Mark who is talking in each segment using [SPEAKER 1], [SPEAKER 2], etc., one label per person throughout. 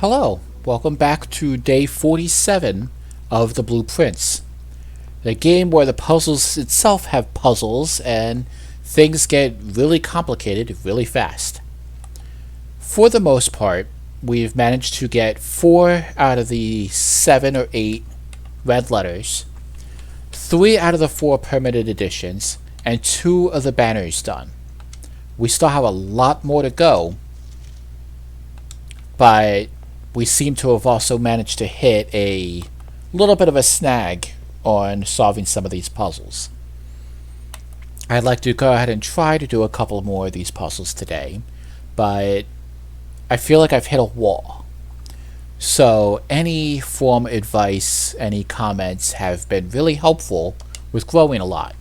[SPEAKER 1] Hello, welcome back to day 47 of the Blueprints, the game where the puzzles itself have puzzles and things get really complicated really fast. For the most part, we've managed to get 4 out of the 7 or 8 red letters, 3 out of the 4 permitted editions, and 2 of the banners done. We still have a lot more to go, but we seem to have also managed to hit a little bit of a snag on solving some of these puzzles. I'd like to go ahead and try to do a couple more of these puzzles today, but I feel like I've hit a wall. So any form of advice, any comments have been really helpful with growing a lot.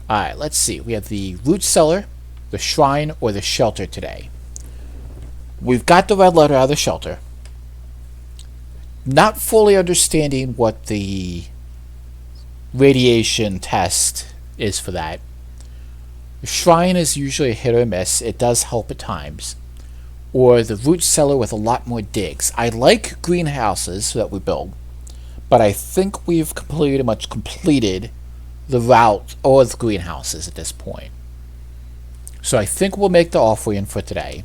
[SPEAKER 1] Alright, let's see. We have the root cellar, the shrine, or the shelter today. We've got the red letter out of the shelter. Not fully understanding what the radiation test is for that. The shrine is usually a hit or miss. It does help at times. Or the root cellar with a lot more digs. I like greenhouses that we build, but I think we've pretty much completed the route or the greenhouses at this point. So I think we'll make the offering for today.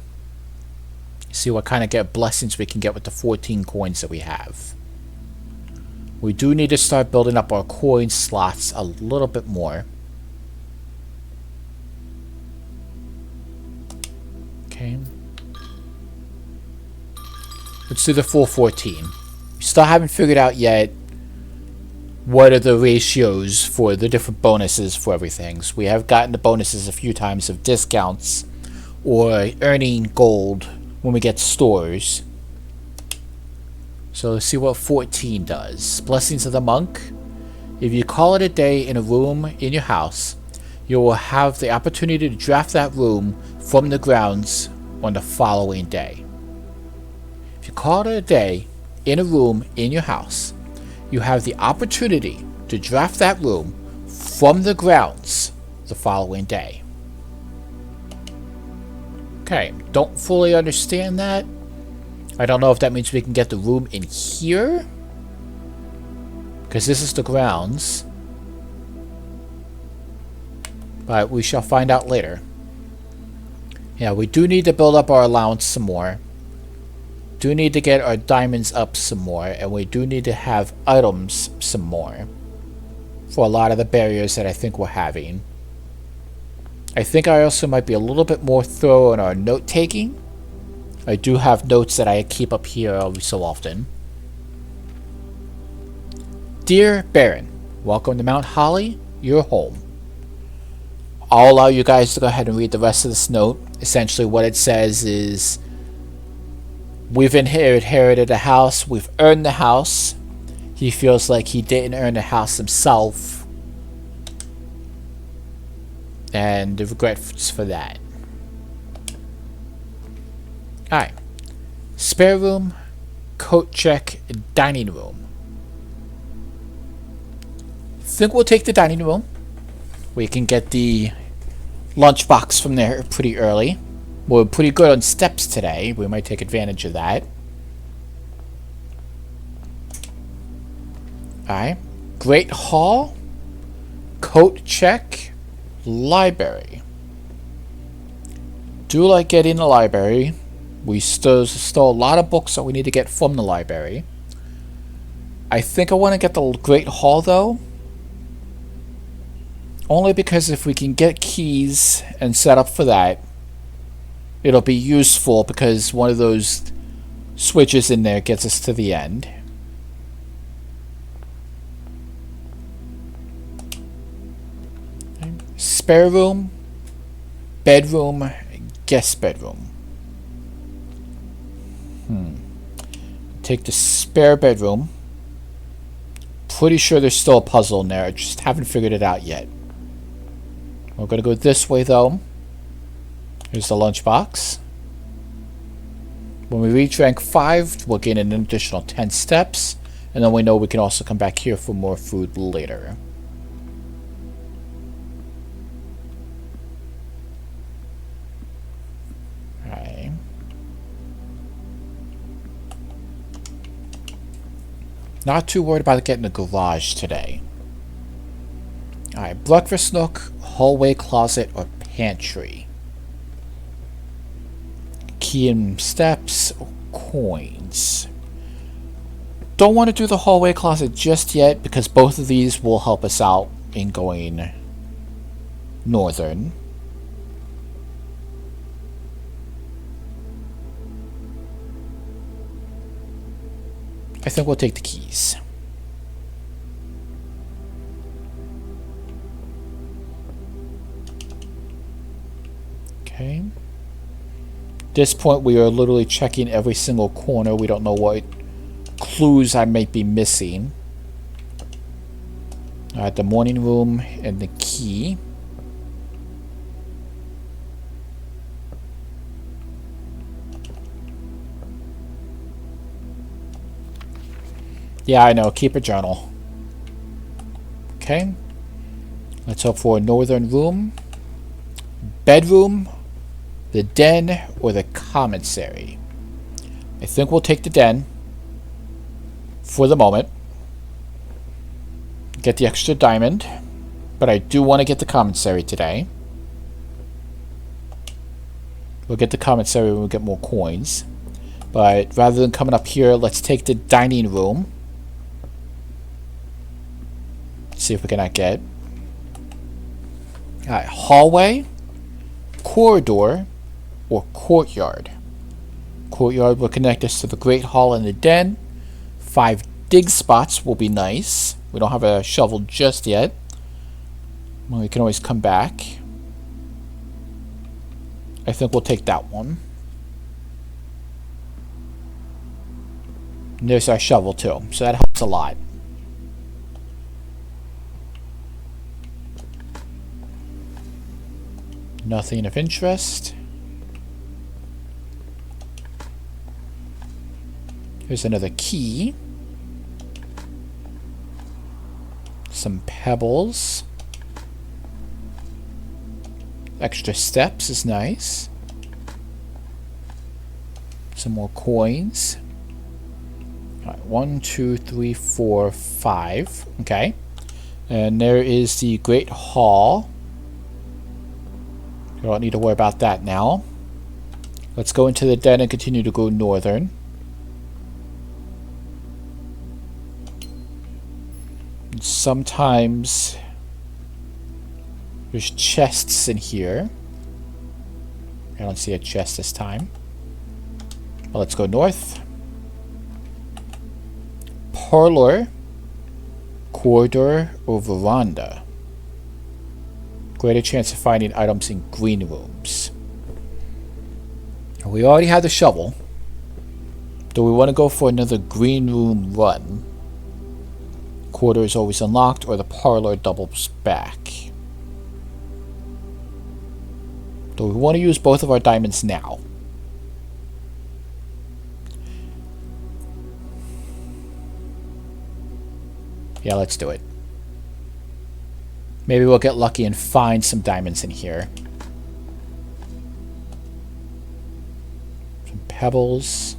[SPEAKER 1] See what kind of blessings we can get with the 14 coins that we have. We do need to start building up our coin slots a little bit more. Okay. Let's do the full 14. We still haven't figured out yet what are the ratios for the different bonuses for everything. So we have gotten the bonuses a few times of discounts or earning gold when we get stores. So let's see what 14 does. Blessings of the Monk. If you call it a day in a room in your house, you will have the opportunity to draft that room from the grounds on the following day. If you call it a day in a room in your house, you have the opportunity to draft that room from the grounds the following day. Okay, don't fully understand that. I don't know if that means we can get the room in here, because this is the grounds. But we shall find out later. Yeah, we do need to build up our allowance some more. Do need to get our diamonds up some more, and we do need to have items some more for a lot of the barriers that I think we're having. I think I also might be a little bit more thorough in our note-taking. I do have notes that I keep up here every so often. Dear Baron, welcome to Mount Holly, your home. I'll allow you guys to go ahead and read the rest of this note. Essentially what it says is, we've inherited a house, we've earned the house. He feels like he didn't earn the house himself, and the regrets for that. Alright. Spare room, coat check, dining room. Think we'll take the dining room. We can get the lunchbox from there pretty early. We're pretty good on steps today. We might take advantage of that. Alright. Great Hall, coat check, library. Do like getting the library. We still a lot of books that we need to get from the library. I think I want to get the Great Hall though. Only because if we can get keys and set up for that, it'll be useful because one of those switches in there gets us to the end. Spare room, bedroom, guest bedroom. Take the spare bedroom. Pretty sure there's still a puzzle in there. I just haven't figured it out yet. We're going to go this way though. Here's the lunchbox. When we reach rank 5, we'll gain an additional 10 steps. And then we know we can also come back here for more food later. Not too worried about getting a garage today. Alright, breakfast nook, hallway, closet, or pantry. Key and steps, or coins. Don't want to do the hallway closet just yet because both of these will help us out in going northern. I think we'll take the keys. Okay. At this point, we are literally checking every single corner. We don't know what clues I might be missing. Alright, the morning room and the key. Yeah, I know. Keep a journal. Okay. Let's hope for a northern room. Bedroom, the den, or the commissary. I think we'll take the den for the moment. Get the extra diamond. But I do want to get the commissary today. We'll get the commissary when we get more coins. But rather than coming up here, let's take the dining room. See if we cannot get. Alright, hallway, corridor, or courtyard. Courtyard will connect us to the Great Hall and the den. 5 dig spots will be nice. We don't have a shovel just yet. Well, we can always come back. I think we'll take that one. And there's our shovel too, so that helps a lot. Nothing of interest. Here's another key. Some pebbles. Extra steps is nice. Some more coins. Alright, 1, 2, 3, 4, 5. Okay. And there is the Great Hall. We don't need to worry about that now. Let's go into the den and continue to go northern. And sometimes there's chests in here. I don't see a chest this time. Well, let's go north. Parlor, corridor, or veranda. Greater chance of finding items in green rooms. We already have the shovel. Do we want to go for another green room run? Corridor is always unlocked, or the parlor doubles back. Do we want to use both of our diamonds now? Yeah, let's do it. Maybe we'll get lucky and find some diamonds in here. Some pebbles.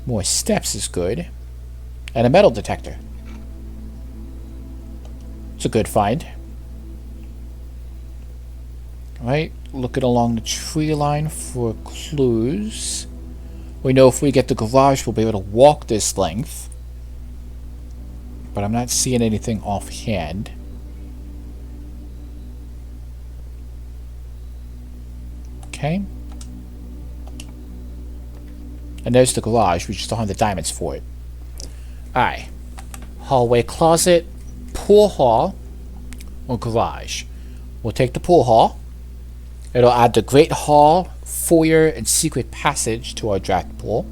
[SPEAKER 1] More steps is good. And a metal detector. It's a good find. Alright, looking along the tree line for clues. We know if we get the garage, we'll be able to walk this length. But I'm not seeing anything offhand. Okay. And there's the garage. We just don't have the diamonds for it. Alright. Hallway, closet, pool hall, or garage. We'll take the pool hall. It'll add the Great Hall, foyer, and secret passage to our draft pool.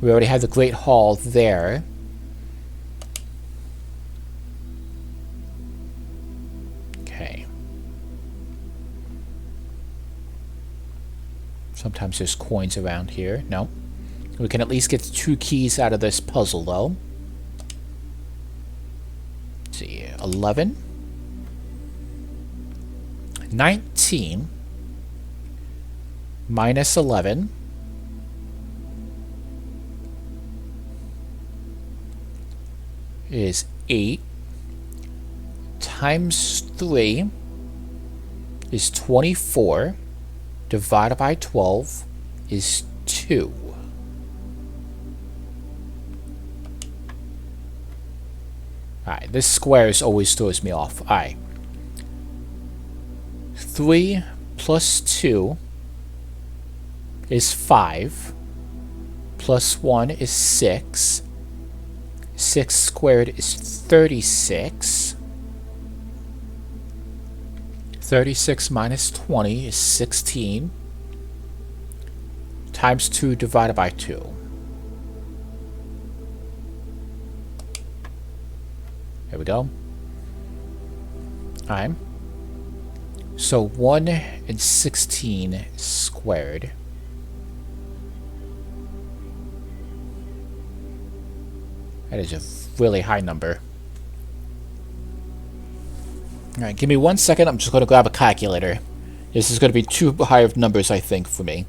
[SPEAKER 1] We already have the Great Hall there. Okay. Sometimes there's coins around here. No. We can at least get 2 keys out of this puzzle, though. Let's see. 11. 19. Minus 11. is 8 times 3 is 24 divided by 12 is 2. Alright, this squares always throws me off. Alright. 3 plus 2 is 5. Plus 1 is 6. 6 squared is 36. 36 minus 20 is 16. Times 2 divided by 2. There we go. Alright. So 1 and 16 squared. That is a really high number. Alright, give me 1 second. I'm just going to grab a calculator. This is going to be too high of numbers, I think, for me.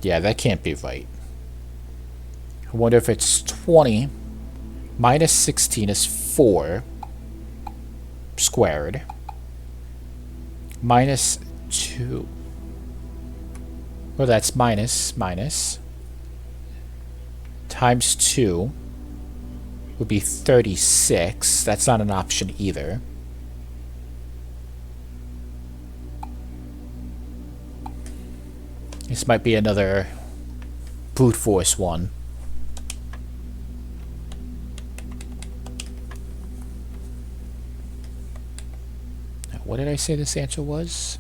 [SPEAKER 1] Yeah, that can't be right. I wonder if it's 20 minus 16 is 4 squared minus 2. Well, that's minus times 2 would be 36. That's not an option either. This might be another brute force one. Now, what did I say this answer was?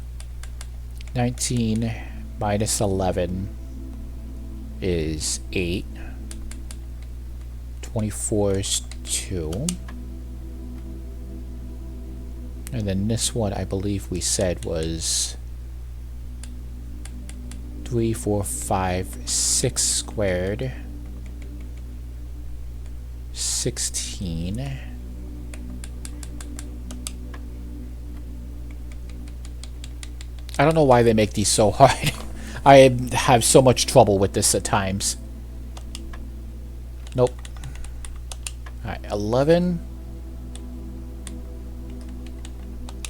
[SPEAKER 1] 19 minus 11 is 8. 24 is 2. And then this one, I believe we said was 3, 4, 5, 6 squared. 16. I don't know why they make these so hard. I have so much trouble with this at times. Nope. Alright, 11.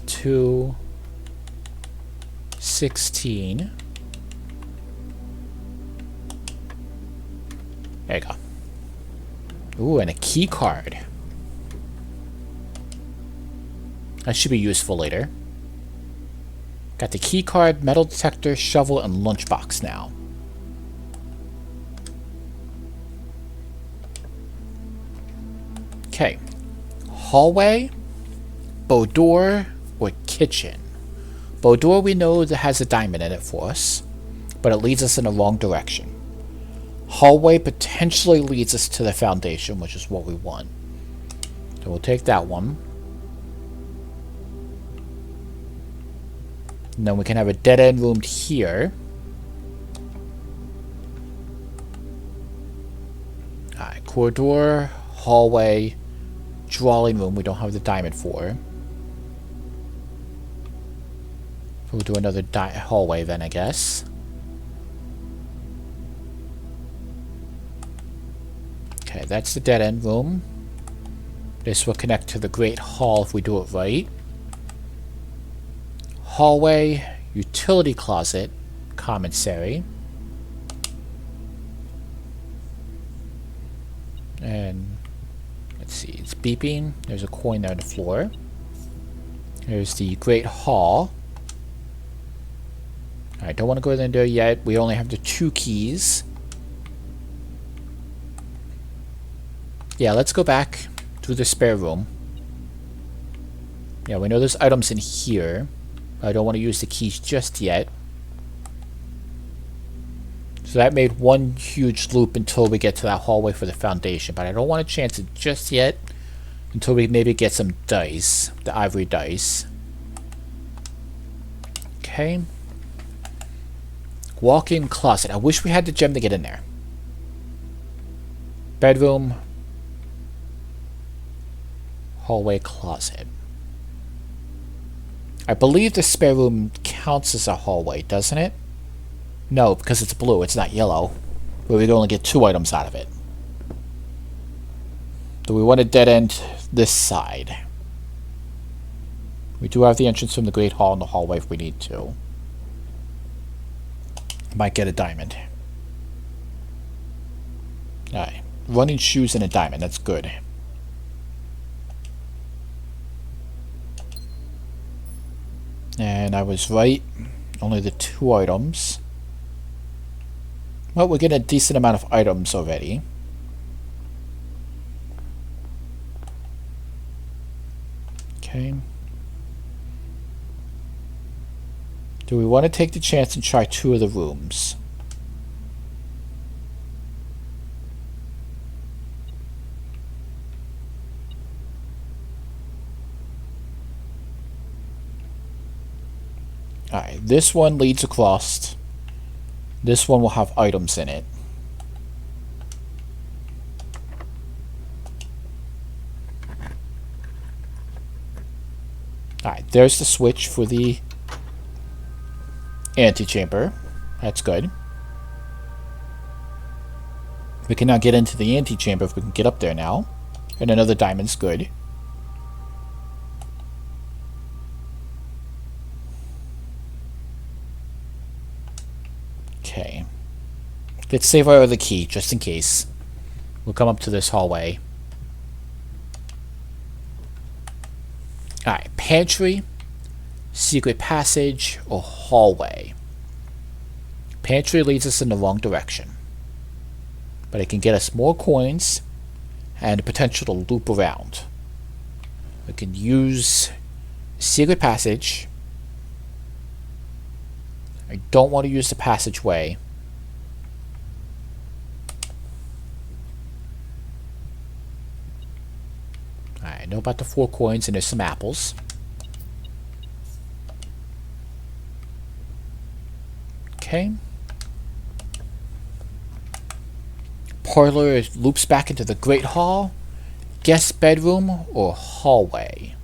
[SPEAKER 1] 2. 16. There you go. Ooh, and a key card. That should be useful later. Got the key card, metal detector, shovel, and lunchbox now. Okay. Hallway, boudoir, or kitchen. Boudoir we know that has a diamond in it for us, but it leads us in the wrong direction. Hallway potentially leads us to the foundation, which is what we want. So we'll take that one. And then we can have a dead-end room here. Alright, corridor, hallway, drawing room we don't have the diamond for. We'll do another hallway then, I guess. Okay, that's the dead-end room. This will connect to the Great Hall if we do it right. Hallway, utility closet, commissary. And let's see, it's beeping. There's a coin there on the floor. There's the Great Hall. Alright, don't want to go in there yet. We only have the 2 keys. Yeah, let's go back to the spare room. Yeah, we know there's items in here. I don't want to use the keys just yet. So that made one huge loop until we get to that hallway for the foundation. But I don't want to chance it just yet until we maybe get some dice. The ivory dice. Okay. Walk-in closet. I wish we had the gem to get in there. Bedroom. Hallway closet. I believe the spare room counts as a hallway, doesn't it? No, because it's blue, it's not yellow. But we can only get 2 items out of it. Do we want to dead end this side? We do have the entrance from the Great Hall and the hallway if we need to. Might get a diamond. Alright. Running shoes and a diamond, that's good. And I was right. Only the 2 items. Well, we're getting a decent amount of items already. Okay. Do we want to take the chance and try 2 of the rooms? Alright, this one leads across. This one will have items in it. Alright, there's the switch for the antechamber. That's good. We can now get into the antechamber if we can get up there now. And another diamond's good. Okay. Let's save our other key, just in case. We'll come up to this hallway. Alright, pantry, secret passage, or hallway. Pantry leads us in the wrong direction. But it can get us more coins and the potential to loop around. We can use secret passage. I don't want to use the passageway. I know about the 4 coins and there's some apples. Okay. Parlor loops back into the Great Hall, guest bedroom, or hallway.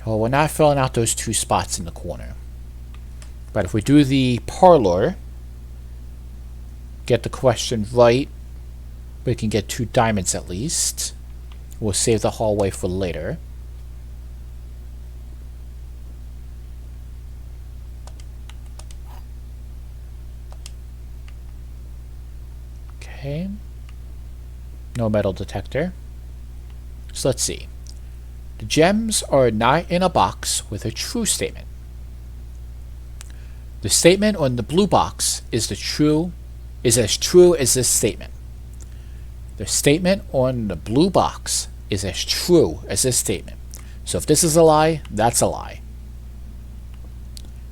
[SPEAKER 1] Well, we're not filling out those 2 spots in the corner. But if we do the parlor, get the question right, we can get 2 diamonds at least. We'll save the hallway for later. Okay. No metal detector. So let's see. The gems are not in a box with a true statement. The statement on the blue box is as true as this statement. The statement on the blue box is as true as this statement. So if this is a lie, that's a lie.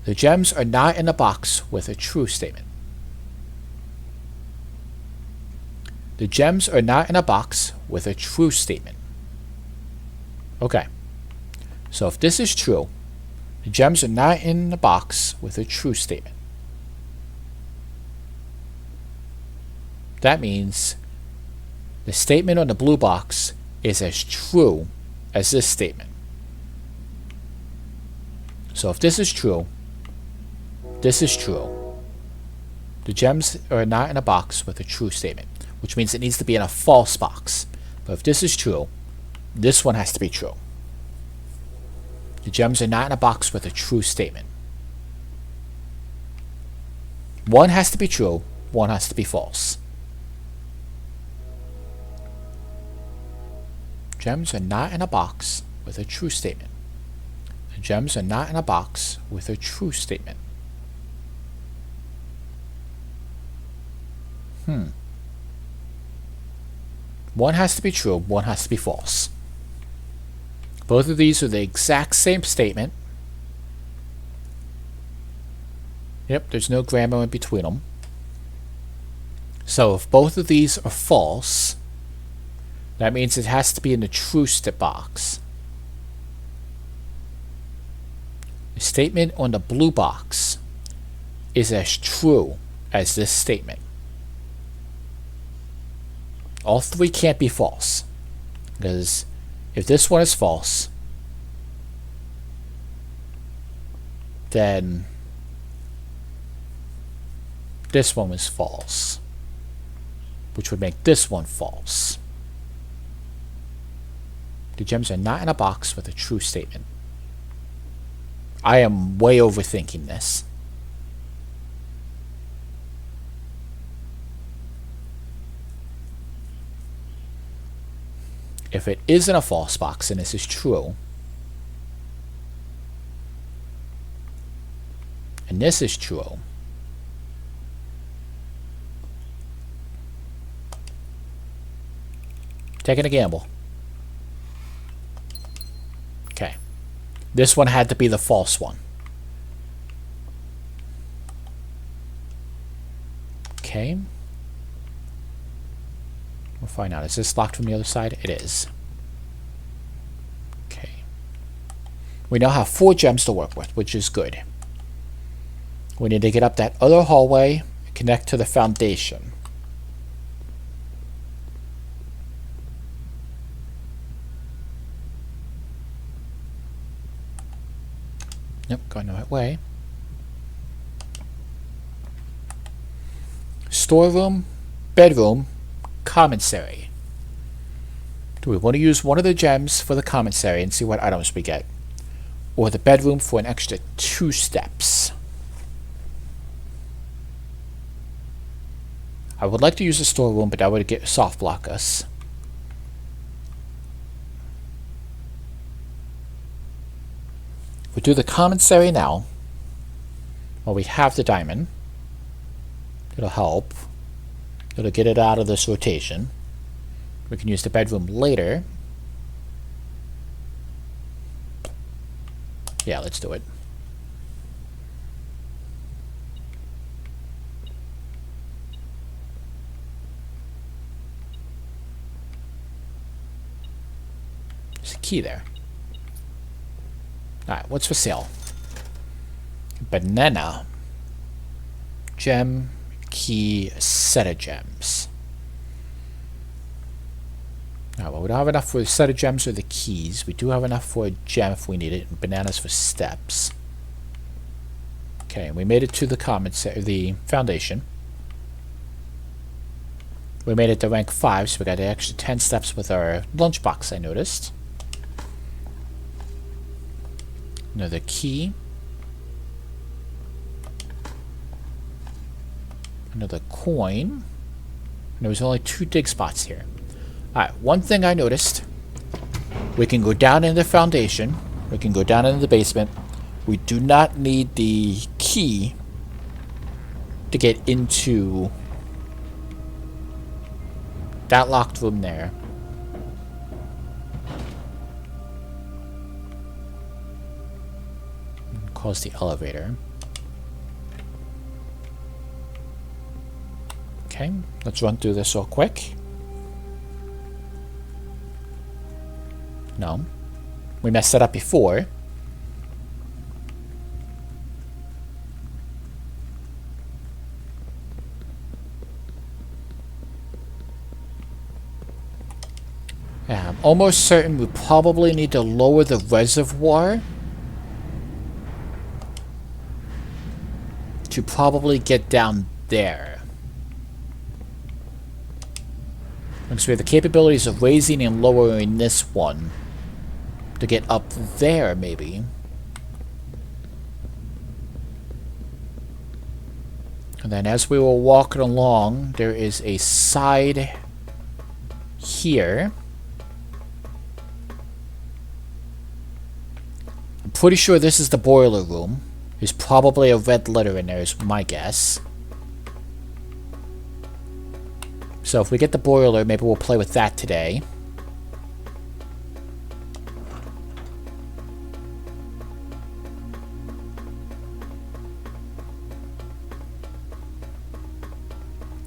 [SPEAKER 1] The gems are not in a box with a true statement. The gems are not in a box with a true statement. Okay. So if this is true, the gems are not in the box with a true statement. That means the statement on the blue box is as true as this statement. So if this is true, this is true. The gems are not in a box with a true statement, which means it needs to be in a false box. But if this is true, this one has to be true. The gems are not in a box with a true statement. One has to be true, one has to be false. Gems are not in a box with a true statement. The gems are not in a box with a true statement. One has to be true, one has to be false. Both of these are the exact same statement. Yep, there's no grammar in between them. So if both of these are false, that means it has to be in the true box. The statement on the blue box is as true as this statement. All 3 can't be false, because If this one is false, then this one was false, which would make this one false. The gems are not in a box with a true statement. I am way overthinking this. If it is in a false box and this is true, and this is true, taking a gamble. Okay. This one had to be the false one. Okay. We'll find out. Is this locked from the other side? It is. Okay. We now have 4 gems to work with, which is good. We need to get up that other hallway, connect to the foundation. Yep, going the right way. Storeroom, bedroom, commissary. Do we want to use one of the gems for the commissary and see what items we get? Or the bedroom for an extra 2 steps? I would like to use the storeroom, but that would get soft block us. We do the commissary now. Well, we have the diamond. It'll help. It'll get it out of this rotation. We can use the bedroom later. Yeah, let's do it. There's a key there. Alright, what's for sale? Banana. Gem. Key. Set of gems. Alright, well, we don't have enough for a set of gems or the keys. We do have enough for a gem if we need it. And bananas for steps. Okay, we made it to the the foundation. We made it to rank 5, so we got an extra 10 steps with our lunchbox, I noticed. Another key. Another coin. And there was only 2 dig spots here. Alright, one thing I noticed. We can go down in the foundation. We can go down into the basement. We do not need the key to get into that locked room there. Close the elevator. Okay, let's run through this real quick. No. We messed that up before. Yeah, I'm almost certain we probably need to lower the reservoir to probably get down there. Because we have the capabilities of raising and lowering this one to get up there, maybe. And then as we were walking along, there is a side here. I'm pretty sure this is the boiler room. There's probably a red letter in there, is my guess. So if we get the boiler, maybe we'll play with that today.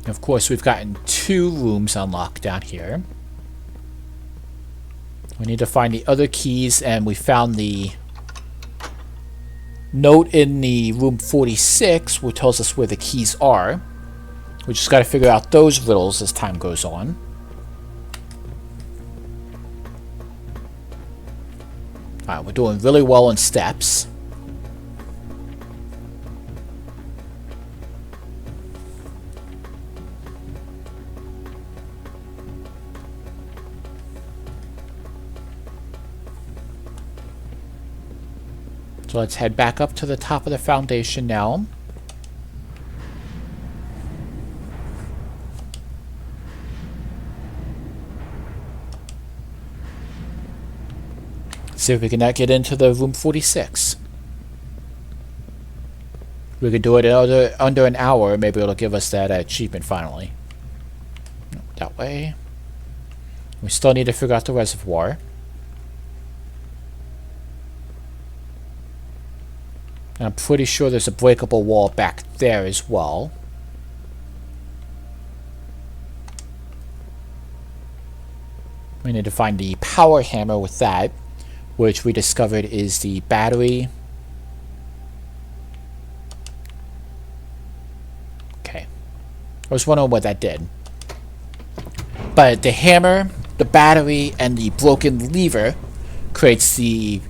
[SPEAKER 1] Of course, we've gotten 2 rooms unlocked down here. We need to find the other keys, and we found the note in the room 46, which tells us where the keys are. We just got to figure out those riddles as time goes on. Alright, we're doing really well on steps. So let's head back up to the top of the foundation now. See if we can get into the room 46. We could do it in under an hour. Maybe it'll give us that achievement finally. That way. We still need to figure out the reservoir. And I'm pretty sure there's a breakable wall back there as well. We need to find the power hammer with that, which we discovered is the battery. Okay. I was wondering what that did. But the hammer, the battery, and the broken lever creates the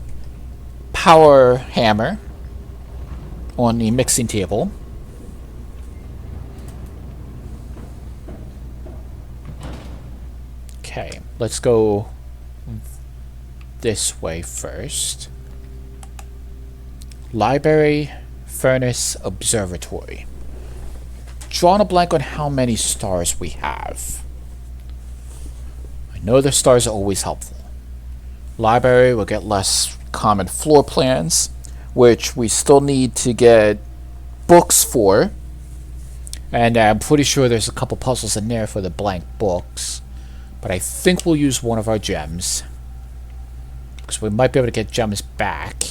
[SPEAKER 1] power hammer on the mixing table. Okay, let's go this way first. Library, furnace, observatory. Drawing a blank on how many stars we have. I know the stars are always helpful. Library will get less common floor plans, which we still need to get books for. And I'm pretty sure there's a couple puzzles in there for the blank books. But I think we'll use one of our gems, because we might be able to get gems back.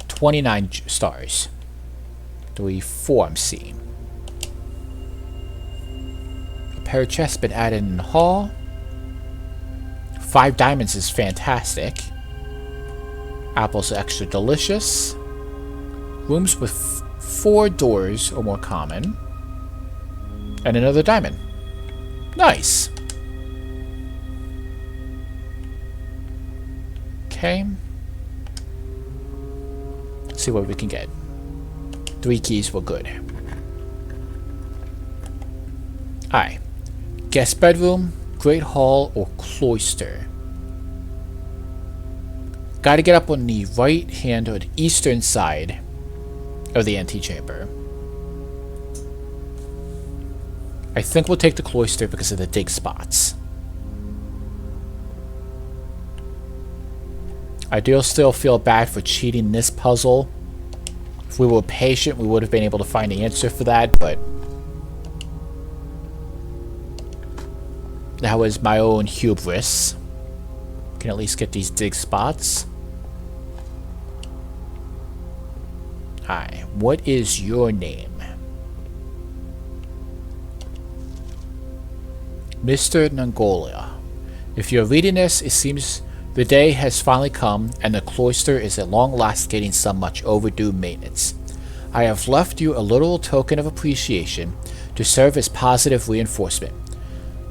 [SPEAKER 1] 29 stars. 3, 4 I'm seeing. A pair of chests been added in the hall. 5 diamonds is fantastic. Apples are extra delicious. Rooms with 4 doors are more common. And another diamond. Nice. Okay. Let's see what we can get. 3 keys were good. Alright. Guest bedroom, great hall, or cloister. Gotta get up on the right hand or the eastern side of the antechamber. I think we'll take the cloister because of the dig spots. I do still feel bad for cheating this puzzle. If we were patient, we would have been able to find the answer for that, but that was my own hubris. Can at least get these dig spots. Hi, what is your name? Mr. Nangolia. If you're reading this, it seems the day has finally come, and the cloister is at long last getting some much overdue maintenance. I have left you a little token of appreciation to serve as positive reinforcement,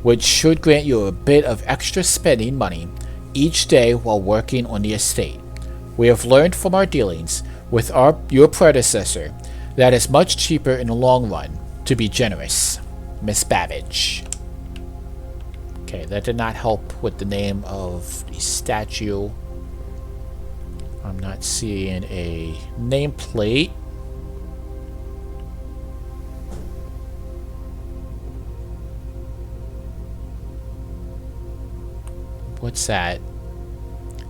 [SPEAKER 1] which should grant you a bit of extra spending money each day while working on the estate. We have learned from our dealings with your predecessor that it's much cheaper in the long run to be generous. Miss Babbage. Okay, that did not help with the name of the statue. I'm not seeing a nameplate. What's that?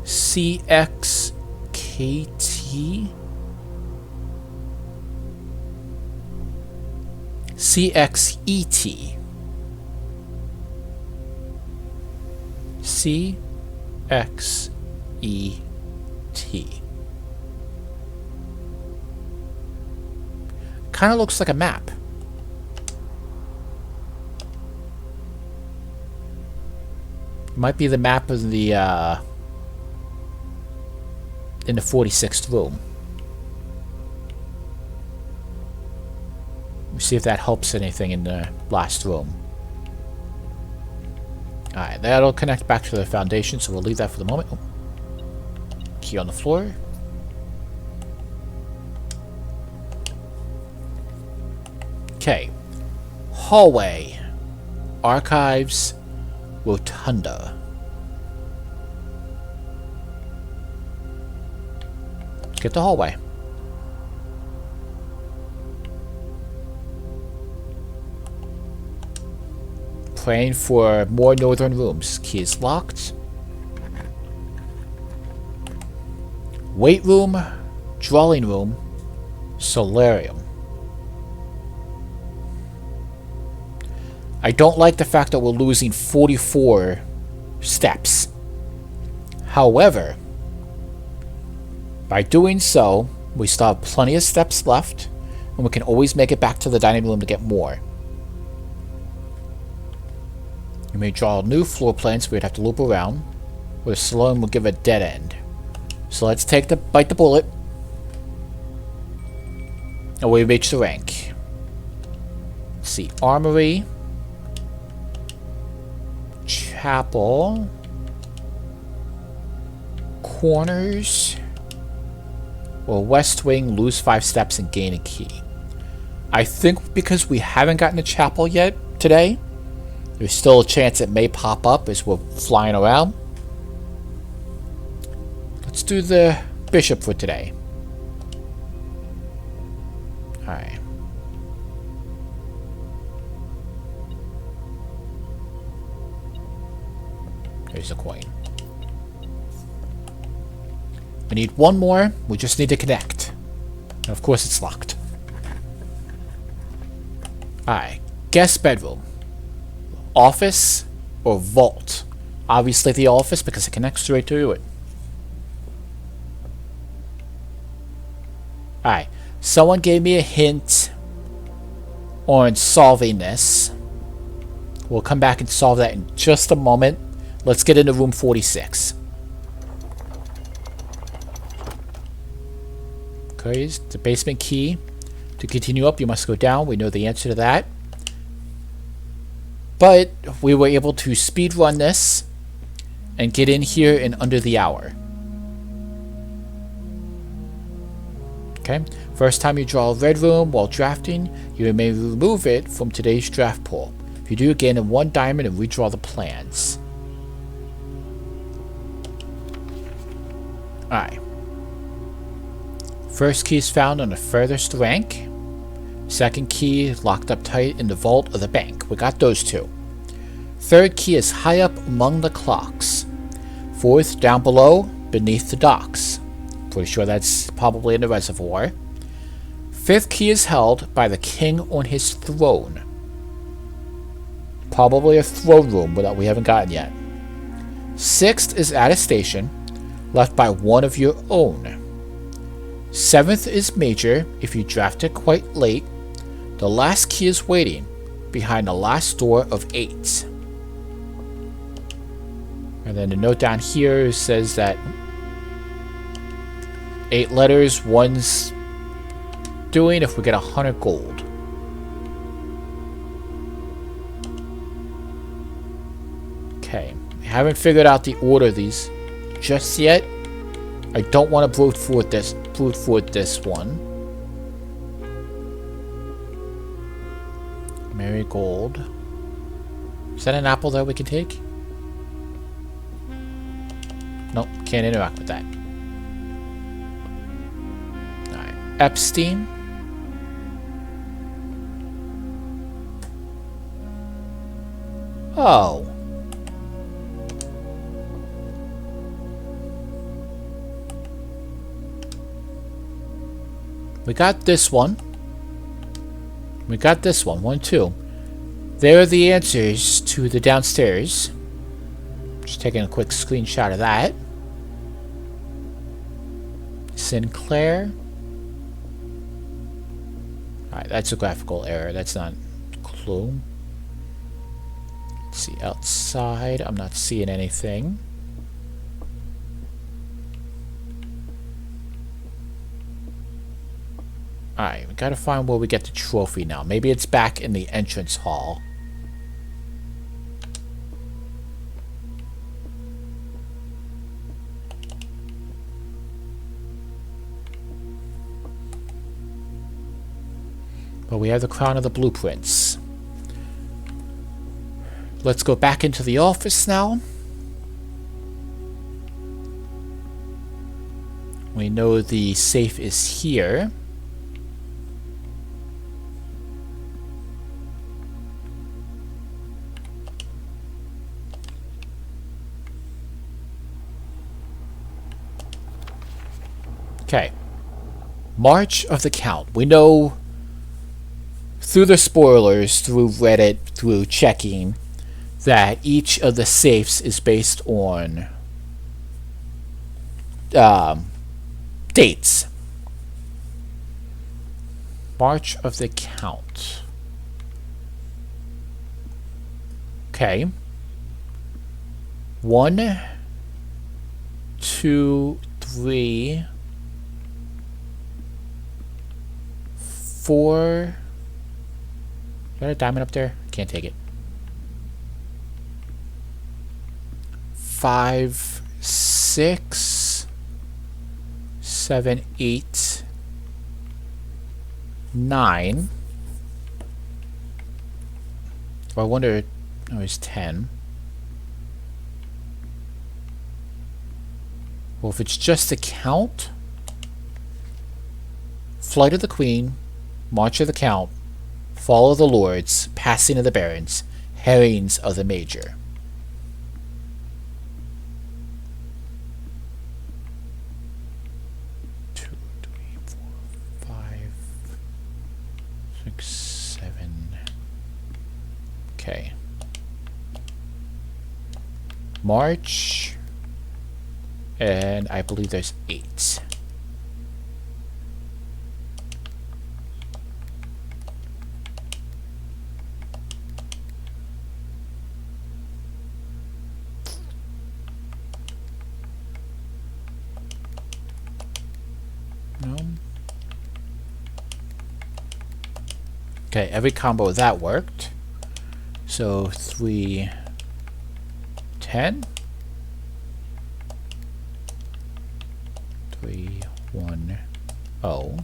[SPEAKER 1] CXKT? CXET. CXET. Kind of looks like a map. Might be the map of the in the 46th room. Let's see if that helps anything in the last room. Alright, that'll connect back to the foundation, so we'll leave that for the moment. Oh. Key on the floor. Okay. Hallway. Archives. Rotunda. Let's get the hallway. Praying for more northern rooms. Key is locked. Weight room, drawing room, solarium. I don't like the fact that we're losing 44 steps. However, by doing so, we still have plenty of steps left, and we can always make it back to the dining room to get more. You may draw new floor plans, we'd have to loop around, where the saloon will give a dead end. So let's bite the bullet. And we reach the rank. Let's see, armory, chapel, corners, or west wing, lose 5 steps and gain a key. I think because we haven't gotten a chapel yet today, there's still a chance it may pop up as we're flying around. Let's do the bishop for today. Alright. Here's the coin. We need one more. We just need to connect. And of course it's locked. Alright. Guest bedroom. Office or vault. Obviously the office because it connects straight to it. Alright. Someone gave me a hint on solving this. We'll come back and solve that in just a moment. Let's get into room 46. Okay, the basement key. To continue up, you must go down. We know the answer to that. But we were able to speed run this and get in here in under the hour. Okay. First time you draw a red room while drafting, you may remove it from today's draft pool. If you do, gain in 1 diamond and redraw the plans. Alright. First key is found on the furthest rank. Second key locked up tight in the vault of the bank. We got those 2. Third key is high up among the clocks. Fourth down below beneath the docks. Pretty sure that's probably in the reservoir. Fifth key is held by the king on his throne. Probably a throne room, but that we haven't gotten yet. Sixth is at a station left by one of your own. Seventh is major if you draft it quite late. The last key is waiting behind the last door of 8. And then the note down here says that 8 letters, 1's doing if we get 100 gold. Okay, I haven't figured out the order of these just yet. I don't want to brute force this one. Marigold. Is that an apple that we can take? Nope, can't interact with that. Alright, Epstein. Oh. We got this one. We got this one. 1, 2. There are the answers to the downstairs. Just taking a quick screenshot of that. Sinclair. Alright, that's a graphical error. That's not a clue. Let's see, outside. I'm not seeing anything. Alright, we gotta find where we get the trophy now. Maybe it's back in the entrance hall. But we have the crown of the blueprints. Let's go back into the office now. We know the safe is here. Okay. March of the Count. We know through the spoilers, through Reddit, through checking, that each of the safes is based on dates. March of the Count. Okay. 1, 2, 3, 4. Is that a diamond up there? Can't take it. 5, 6, 7, 8, 9. I wonder. Oh, it's 10. Well, if it's just the count, Flight of the Queen, March of the Count, Fall of the Lords, Passing of the Barons, Herrings of the Major. Okay. March, and I believe there's 8. No. Okay, every combo that worked. So 3, 10, 3, 1, 0.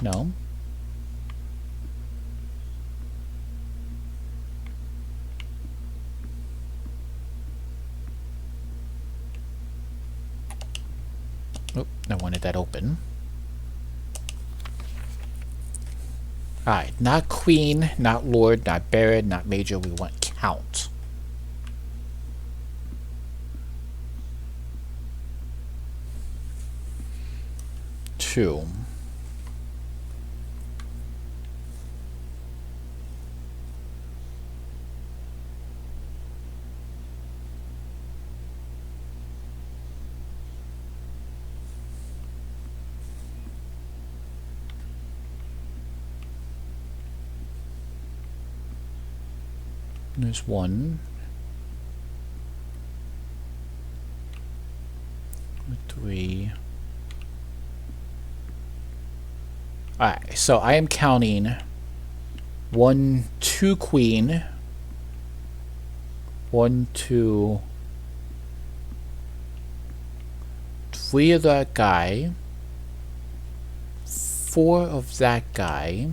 [SPEAKER 1] No. Oh, I wanted that open. Alright, not Queen, not Lord, not Baron, not Major, we want Count. Two. There's 1, 3. Alright, so I am counting 1, 2 Queen, 1, 2, 3 of that guy, 4 of that guy,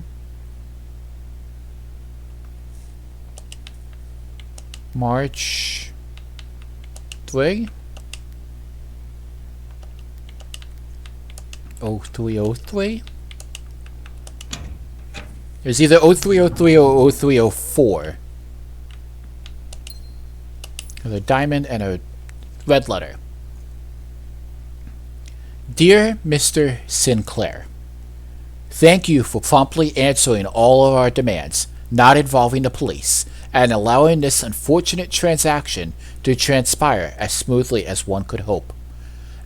[SPEAKER 1] March 3, 0303. It's either 0303 or 0304. There's a diamond and a red letter. Dear Mr. Sinclair, thank you for promptly answering all of our demands, not involving the police, and allowing this unfortunate transaction to transpire as smoothly as one could hope.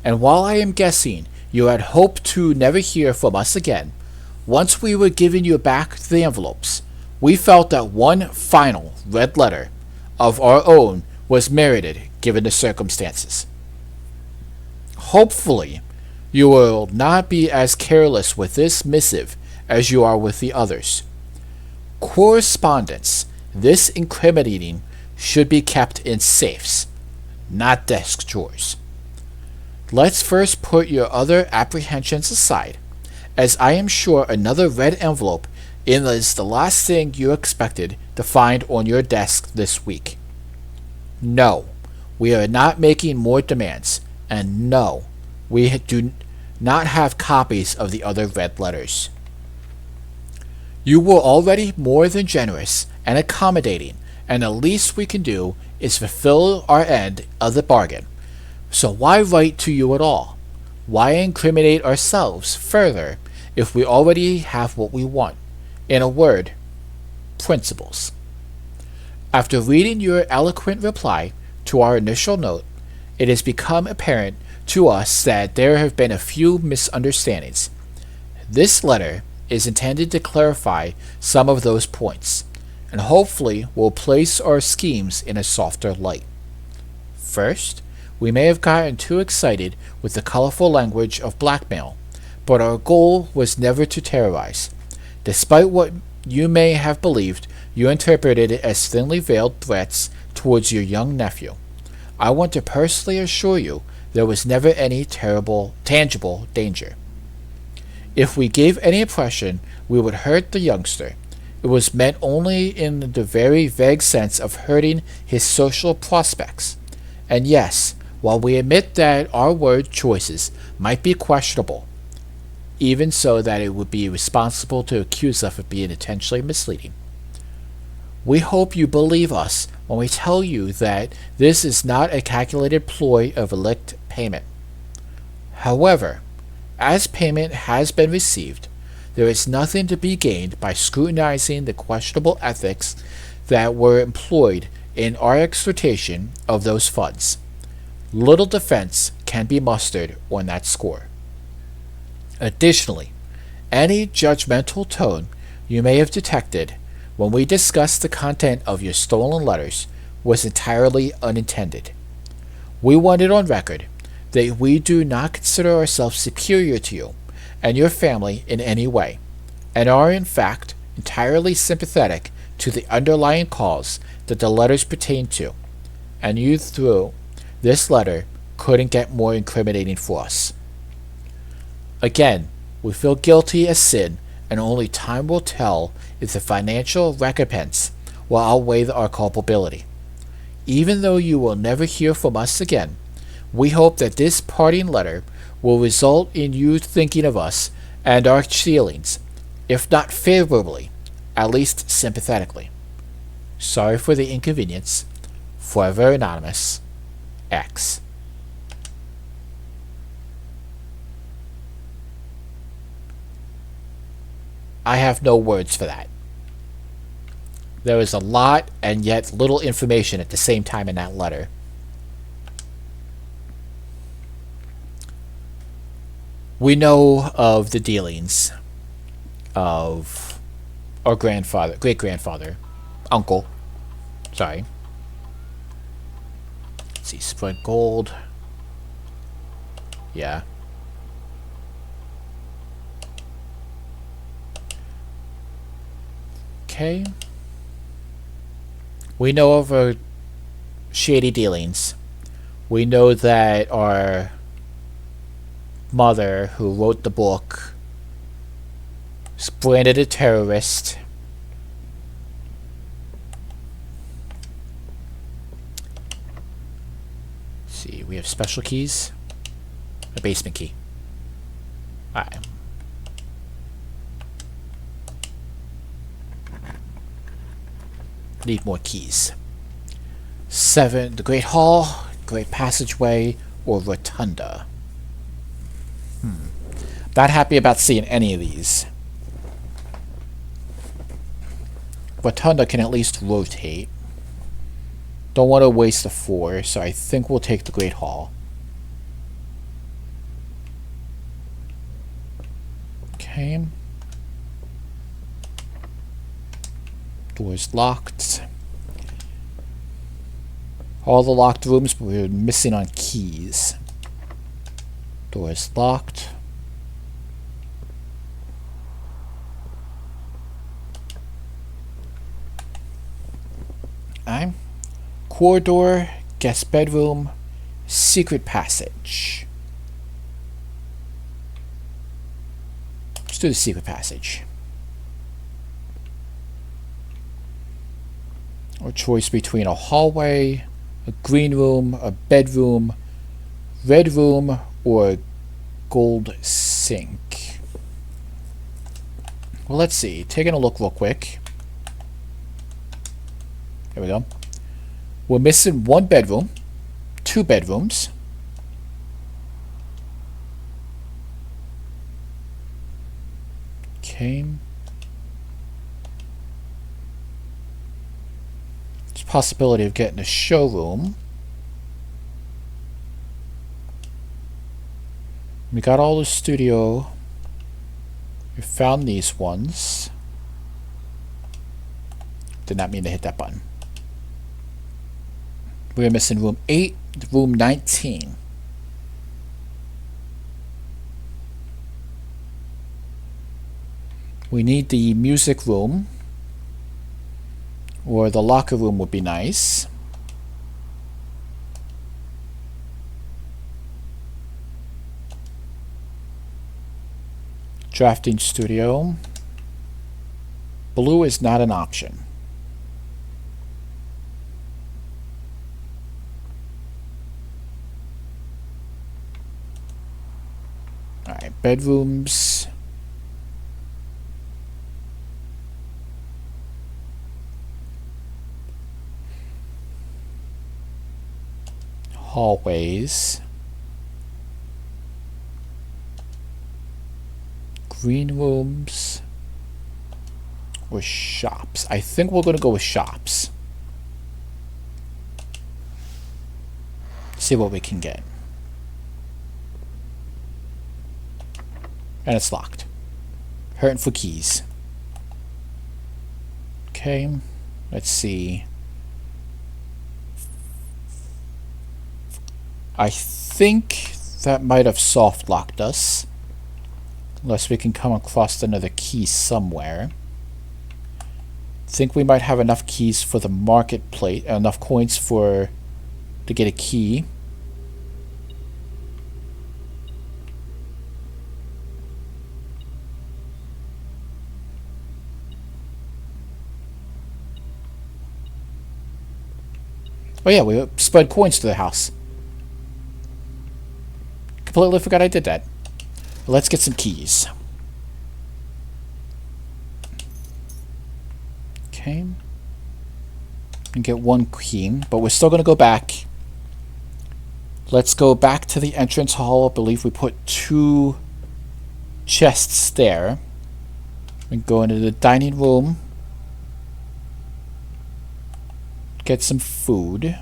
[SPEAKER 1] And while I am guessing you had hoped to never hear from us again, once we were giving you back the envelopes, we felt that one final red letter of our own was merited given the circumstances. Hopefully, you will not be as careless with this missive as you are with the others. Correspondence this incriminating should be kept in safes, not desk drawers. Let's first put your other apprehensions aside, as I am sure another red envelope It is the last thing you expected to find on your desk this week. No, we are not making more demands, and no, we do not have copies of the other red letters. You were already more than generous and accommodating, and the least we can do is fulfill our end of the bargain. So why write to you at all? Why incriminate ourselves further if we already have what we want? In a word, principles. After reading your eloquent reply to our initial note, it has become apparent to us that there have been a few misunderstandings. This letter is intended to clarify some of those points, and hopefully will place our schemes in a softer light. First, we may have gotten too excited with the colorful language of blackmail, but our goal was never to terrorize. Despite what you may have believed, you interpreted it as thinly veiled threats towards your young nephew. I want to personally assure you there was never any tangible danger. If we gave any impression we would hurt the youngster, it was meant only in the very vague sense of hurting his social prospects. And yes, while we admit that our word choices might be questionable, even so that it would be responsible to accuse us of being intentionally misleading, we hope you believe us when we tell you that this is not a calculated ploy of elect payment. However, as payment has been received, there is nothing to be gained by scrutinizing the questionable ethics that were employed in our exploitation of those funds. Little defense can be mustered on that score. Additionally, any judgmental tone you may have detected when we discussed the content of your stolen letters was entirely unintended. We want it on record that we do not consider ourselves superior to you and your family in any way, and are in fact entirely sympathetic to the underlying cause that the letters pertain to, and you through this letter couldn't get more incriminating for us. Again, we feel guilty as sin, and only time will tell if the financial recompense will outweigh our culpability. Even though you will never hear from us again, we hope that this parting letter will result in you thinking of us and our feelings, if not favorably, at least sympathetically. Sorry for the inconvenience. Forever Anonymous, X. I have no words for that. There is a lot and yet little information at the same time in that letter. We know of the dealings of our great-grandfather, uncle, sorry. Let's see, spread gold. Yeah. Okay. We know of our shady dealings. We know that our mother, who wrote the book, is branded a terrorist. Let's see, we have special keys. A basement key. Alright. Need more keys. 7. The Great Hall, Great Passageway, or Rotunda. Not happy about seeing any of these. Rotunda can at least rotate. Don't want to waste a 4, so I think we'll take the Great Hall. Okay. Doors locked. All the locked rooms, but we're missing on keys. Doors locked. Corridor, guest bedroom, secret passage. Let's do the secret passage. Or choice between a hallway, a green room, a bedroom, red room, or a gold sink. Well, let's see. Taking a look real quick. There we go. We're missing one bedroom, two bedrooms. Okay. There's a possibility of getting a showroom. We got all the studio. We found these ones. Did not mean to hit that button. We're missing room 8, room 19. We need the music room, or the locker room would be nice. Drafting studio. Blue is not an option. Alright, bedrooms. Hallways. Green rooms. Or shops. I think we're going to go with shops. See what we can get. And it's locked. Hurting for keys. Okay. Let's see. I think that might have soft locked us. Unless we can come across another key somewhere. Think we might have enough keys for the marketplace, enough coins to get a key. Oh yeah, we spread coins to the house. Completely forgot I did that. Let's get some keys. Okay. And get one key, but we're still going to go back. Let's go back to the entrance hall. I believe we put 2 chests there. We go into the dining room. Get some food.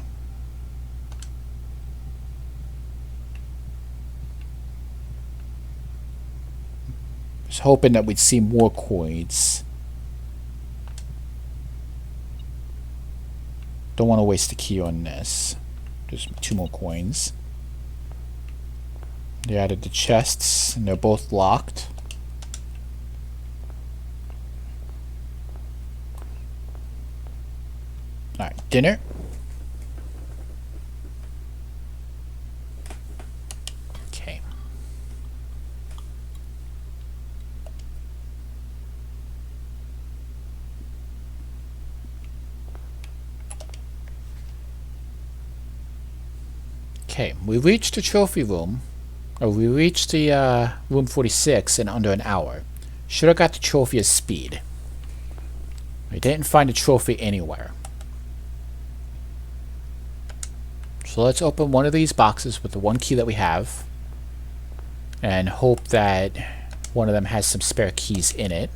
[SPEAKER 1] Was hoping that we'd see more coins. Don't want to waste a key on this. Just 2 more coins. They added the chests, and they're both locked. Alright, dinner. Okay. Okay, we reached the trophy room. Or we reached the room 46 in under an hour. Should have got the trophy as speed. We didn't find a trophy anywhere. So let's open one of these boxes with the 1 key that we have. And hope that one of them has some spare keys in it.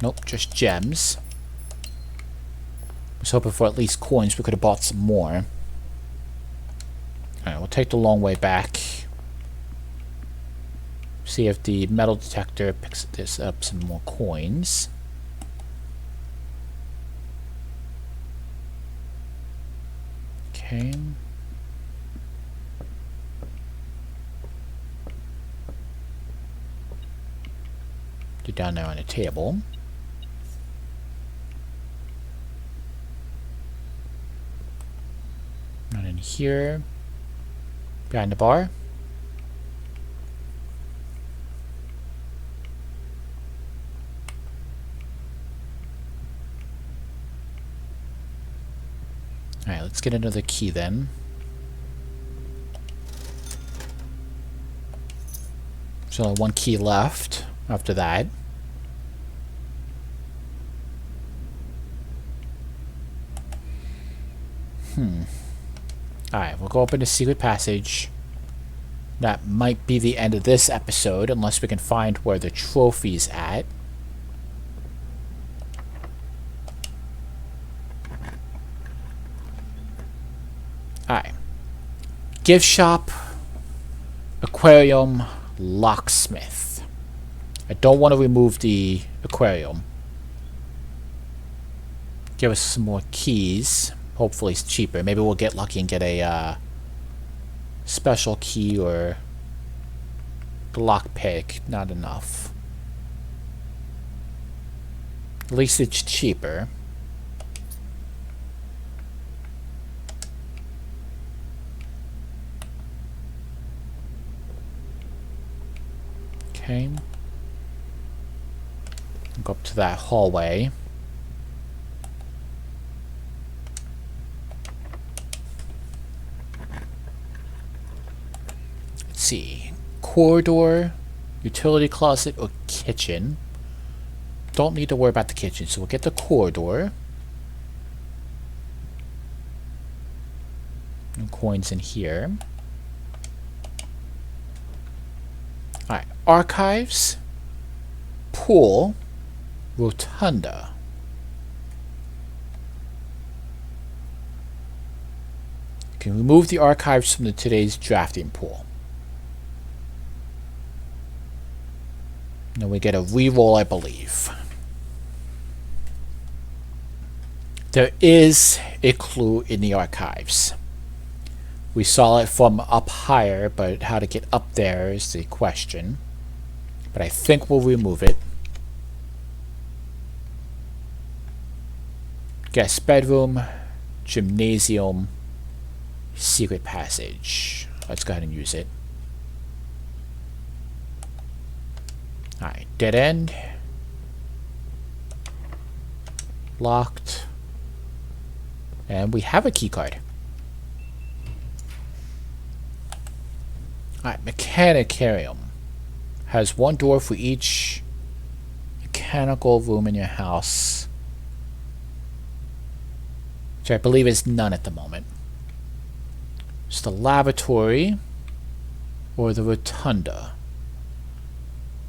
[SPEAKER 1] Nope, just gems. I was hoping for at least coins. We could have bought some more. Alright, we'll take the long way back. See if the metal detector picks this up some more coins. Okay. Get down there on the table. Not in here. Behind the bar. Alright, let's get another key then. There's only one key left after that. Alright, we'll go up into secret passage. That might be the end of this episode, unless we can find where the trophy's at. Alright. Gift shop, aquarium, locksmith. I don't want to remove the aquarium. Give us some more keys. Hopefully it's cheaper. Maybe we'll get lucky and get a special key or lockpick. Not enough. At least it's cheaper. Okay. Go up to that hallway. Let's see. Corridor, utility closet, or kitchen. Don't need to worry about the kitchen, so we'll get the corridor. No coins in here. Alright, archives, pool, rotunda. You can remove the archives from today's drafting pool. Then we get a reroll, I believe. There is a clue in the archives. We saw it from up higher, but how to get up there is the question. But I think we'll remove it. Guest bedroom, gymnasium, secret passage. Let's go ahead and use it. Alright, dead end. Locked. And we have a key card. Alright, mechanicarium. Has one door for each mechanical room in your house. Which I believe is none at the moment. It's the lavatory or the rotunda.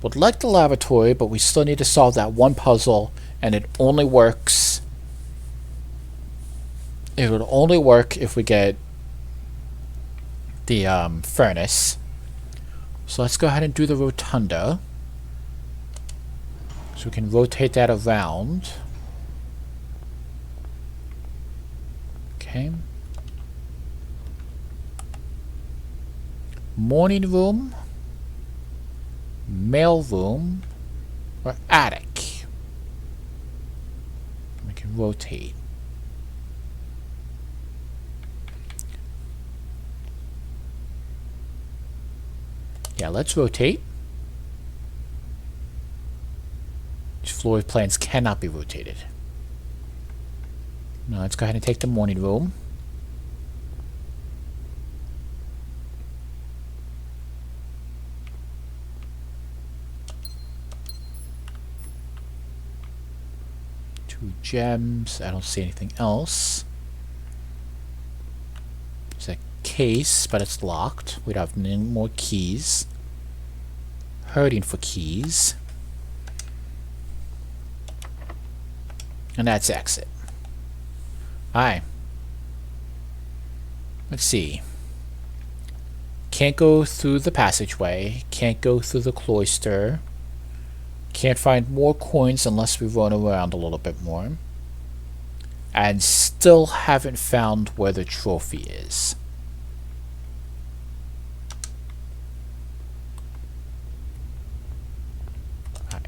[SPEAKER 1] Would like the lavatory, but we still need to solve that one puzzle, and it only works. It would only work if we get the furnace. So let's go ahead and do the rotunda. So we can rotate that around. Okay. Morning room, mail room, or attic. We can rotate. Yeah, let's rotate. These floor plans cannot be rotated. Now let's go ahead and take the morning room. Two gems. I don't see anything else. There's a case, but it's locked. We don't have any more keys. Hurting for keys. And that's exit. Alright. Let's see. Can't go through the passageway. Can't go through the cloister. Can't find more coins unless we run around a little bit more. And still haven't found where the trophy is. Alright.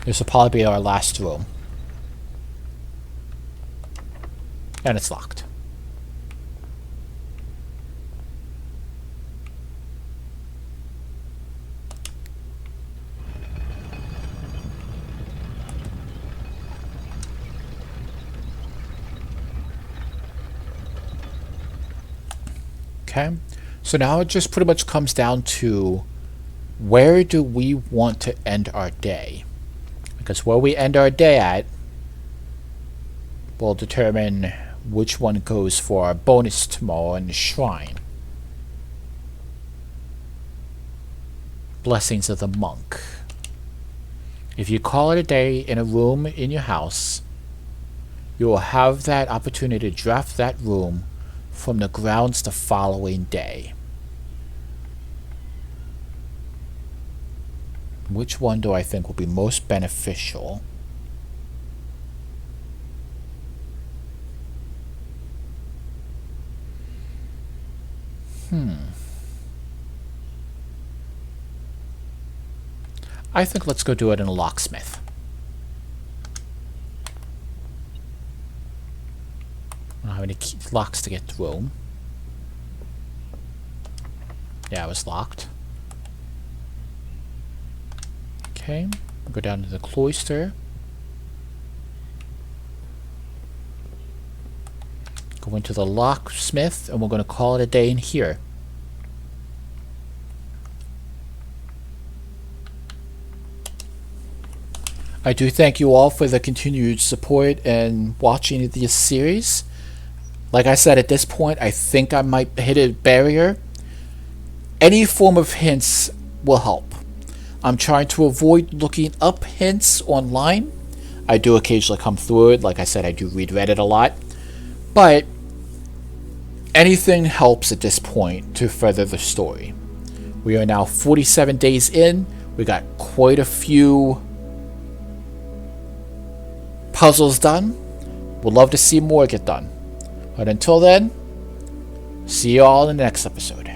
[SPEAKER 1] This will probably be our last room. And it's locked. Okay, so now it just pretty much comes down to where do we want to end our day? Because where we end our day at will determine which one goes for our bonus tomorrow in the shrine. Blessings of the Monk. If you call it a day in a room in your house, you will have that opportunity to draft that room from the grounds the following day. Which one do I think will be most beneficial? I think let's go do it in a locksmith. I don't have any locks to get through. Yeah, it was locked. Okay, go down to the cloister. Go into the locksmith, and we're going to call it a day in here. I do thank you all for the continued support and watching this series. Like I said, at this point, I think I might hit a barrier. Any form of hints will help. I'm trying to avoid looking up hints online. I do occasionally come through it. Like I said, I do read Reddit a lot. But anything helps at this point to further the story. We are now 47 days in. We got quite a few puzzles done. Would love to see more get done. But until then, see you all in the next episode.